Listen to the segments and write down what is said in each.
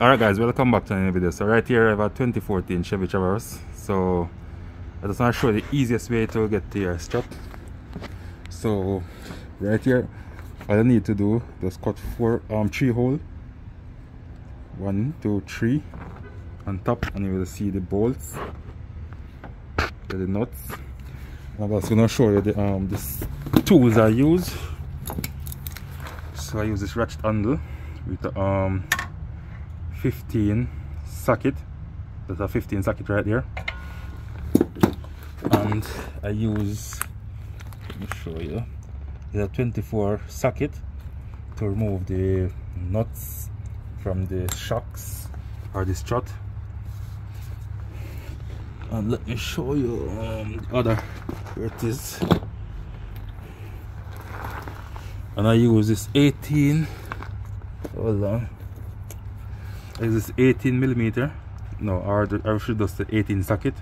Alright guys, welcome back to another video. So right here I have a 2014 Chevy Traverse. So I just want to show you the easiest way to get to your strut. So right here, all you need to do, just cut three hole, 1, 2, 3 on top, and you will see the bolts, the nuts. I'm just gonna show you the tools I use. So I use this ratchet handle with the 15 socket. There's a 15 socket right there, and I use, let me show you, there's a 24 socket to remove the nuts from the shocks or the strut. And let me show you the other, where it is. And I use this 18, hold on, I use this 18 millimeter, no, or I should just the 18 socket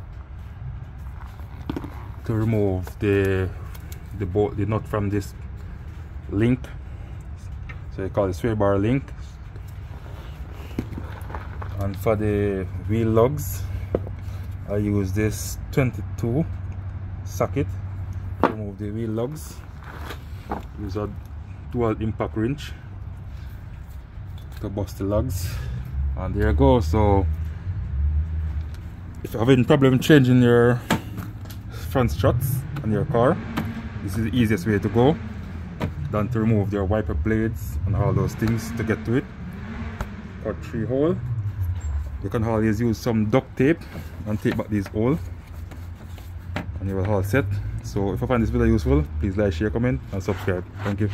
to remove the bolt, the nut from this link. So I call it sway bar link. And for the wheel lugs, I use this 22 socket to remove the wheel lugs. Use a dual impact wrench to bust the lugs, and there you go. So if you're having problem changing your front struts on your car, this is the easiest way to go than to remove your wiper blades and all those things to get to it. Cut 3 hole. You can always use some duct tape and tape back these holes, and you will all set. So if you find this video useful, please like, share, comment and subscribe. Thank you.